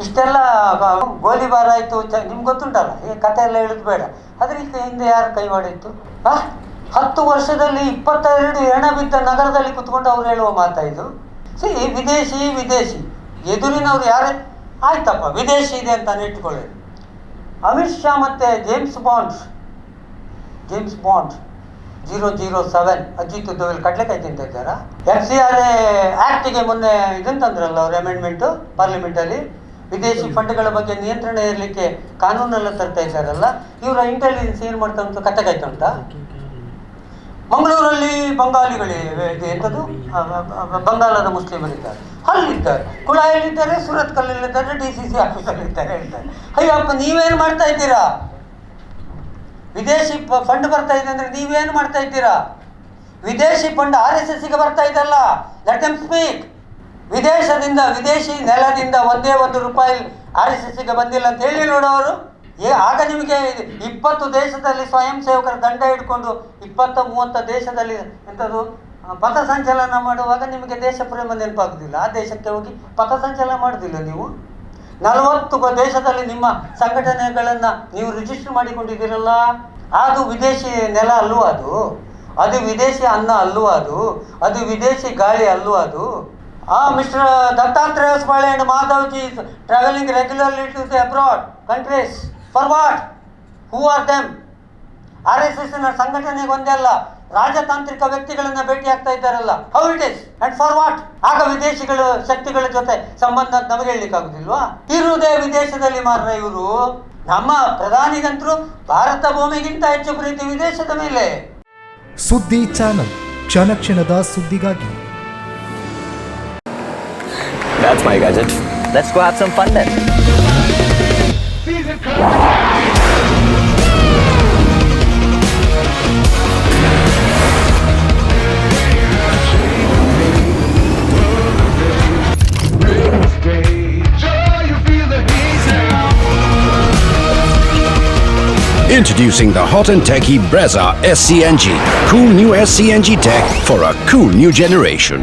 ಇಷ್ಟೆಲ್ಲ ಗೋಲಿಬಾರ್ ಆಯಿತು, ನಿಮ್ಗೆ ಗೊತ್ತುಂಟಲ್ಲ, ಈ ಕಥೆ ಎಲ್ಲ ಹೇಳೋದು ಬೇಡ. ಅದಕ್ಕೆ ಹಿಂದೆ ಯಾರು ಕೈವಾಡಿತ್ತು? 10 ವರ್ಷದಲ್ಲಿ 22 ಹೆಣ ಬಿದ್ದ ನಗರದಲ್ಲಿ ಕುತ್ಕೊಂಡು ಅವ್ರು ಹೇಳುವ ಮಾತಾಯಿತು. ವಿದೇಶಿ ವಿದೇಶಿ ಎದುರಿನವ್ರು ಯಾರೇ ಆಯ್ತಪ್ಪ, ವಿದೇಶಿ ಇದೆ ಅಂತ ಇಟ್ಕೊಳ್ಳಿ. ಅಮಿತ್ ಶಾ ಮತ್ತು ಜೇಮ್ಸ್ ಬಾಂಡ್ 007 ಅಜಿತ್ ದೋವಲ್ ಕಡಲೆಕಾಯಿ ತಿಂತಾ ಇದ್ದಾರಾ? FCRA ಆ್ಯಕ್ಟಿಗೆ ಮೊನ್ನೆ ಇದನ್ನು ತಂದ್ರಲ್ಲ ಅವ್ರ ಅಮೆಂಡ್ಮೆಂಟು ಪಾರ್ಲಿಮೆಂಟಲ್ಲಿ, ವಿದೇಶಿ ಫಂಡ್ಗಳ ಬಗ್ಗೆ ನಿಯಂತ್ರಣ ಇರಲಿಕ್ಕೆ ಕಾನೂನೆಲ್ಲ ತರ್ತಾ ಇದ್ದಾರಲ್ಲ. ಇವರ ಇಂಟೆಲಿಜೆನ್ಸ್ ಏನು ಮಾಡ್ತಾ ಉಂಟು? ಕಥೆಗಾಯ್ತಾ ಉಂಟಾ? ಮಂಗಳೂರಲ್ಲಿ ಬಂಗಾಳಿಗಳಿವೆ, ಎಂಥದ್ದು ಬಂಗಾಳದ ಮುಸ್ಲಿಮರಿದ್ದಾರೆ, ಅಲ್ಲಿದ್ದಾರೆ, ಕುಳಾಯಲ್ಲಿದ್ದಾರೆ, ಸೂರತ್ ಕಲ್ಲಲ್ಲಿದ್ದಾರೆ, DCC ಆಫೀಸಲ್ಲಿದ್ದಾರೆ ಹೇಳ್ತಾರೆ. ಅಯ್ಯಪ್ಪ, ನೀವೇನು ಮಾಡ್ತಾ ಇದ್ದೀರಾ? ವಿದೇಶಿ ಫಂಡ್ ಬರ್ತಾ ಇದೆ ಅಂದರೆ ನೀವೇನು ಮಾಡ್ತಾ ಇದ್ದೀರಾ? ವಿದೇಶಿ ಫಂಡ್ RSSಗೆ ಬರ್ತಾ ಇದೆಲ್ಲ, ಲೆಟ್ ದೆಮ್ ಸ್ಪೀಕ್. ವಿದೇಶಿ ನೆಲದಿಂದ ಒಂದೇ ₹1 RSSಗೆ ಬಂದಿಲ್ಲ ಅಂತ ಹೇಳಿ ನೋಡೋರು. ಆಗ ನಿಮಗೆ 20 ದೇಶದಲ್ಲಿ ಸ್ವಯಂ ಸೇವಕರ ದಂಡ ಹಿಡ್ಕೊಂಡು 20-30 ದೇಶದಲ್ಲಿ ಎಂಥದ್ದು ಪಥಸಂಚಲನ ಮಾಡುವಾಗ ನಿಮಗೆ ದೇಶ ಪ್ರೇಮ ನೆನಪಾಗೋದಿಲ್ಲ. ಆ ದೇಶಕ್ಕೆ ಹೋಗಿ ಪಥಸಂಚಲನ ಮಾಡೋದಿಲ್ಲ ನೀವು. 40 ದೇಶದಲ್ಲಿ ನಿಮ್ಮ ಸಂಘಟನೆಗಳನ್ನು ನೀವು ರಿಜಿಸ್ಟರ್ ಮಾಡಿಕೊಂಡಿದ್ದೀರಲ್ಲ. ಅದು ವಿದೇಶಿ ನೆಲ ಅಲ್ಲವೋ? ಅದು ವಿದೇಶಿ ಅನ್ನ ಅಲ್ಲವೋ? ಅದು ವಿದೇಶಿ ಗಾಳಿ ಅಲ್ಲವೋ? Mister Dattatreya Hosabale and Madhavji travelling regularly to the abroad countries for what? Who are them? RSSನ ಸಂಘಟನೆಗೆ ಒಂದೇ ಅಲ್ಲ, ರಾಜತಾಂತ್ರಿಕ ವ್ಯಕ್ತಿಗಳನ್ನ ಭೇಟಿ ಆಗ್ತಾ ಇದ್ದಾರಲ್ಲ, how it is and for what? ಆಗ ವಿದೇಶಿಗಳು ಶಕ್ತಿಗಳ ಜೊತೆ ಸಂಬಂಧ ನಮಗೆ ಹೇಳಲಿಕ್ಕಾಗುದಿಲ್ವಾ? ಇರುವುದೇ ವಿದೇಶದಲ್ಲಿ ಮಾತ್ರ ಇವರು. ನಮ್ಮ ಪ್ರಧಾನಿಗಂತರೂ ಭಾರತ ಭೂಮಿಗಿಂತ ಹೆಚ್ಚು ಪ್ರೀತಿ ವಿದೇಶದ ಮೇಲೆ. ಸುದ್ದಿ ಚಾನಲ್, ಕ್ಷಣ ಕ್ಷಣದ ಸುದ್ದಿಗಾಗಿ. That's my gadget. Let's go have some fun then. Introducing the hot and techy Brezza SCNG. Cool new SCNG tech for a cool new generation.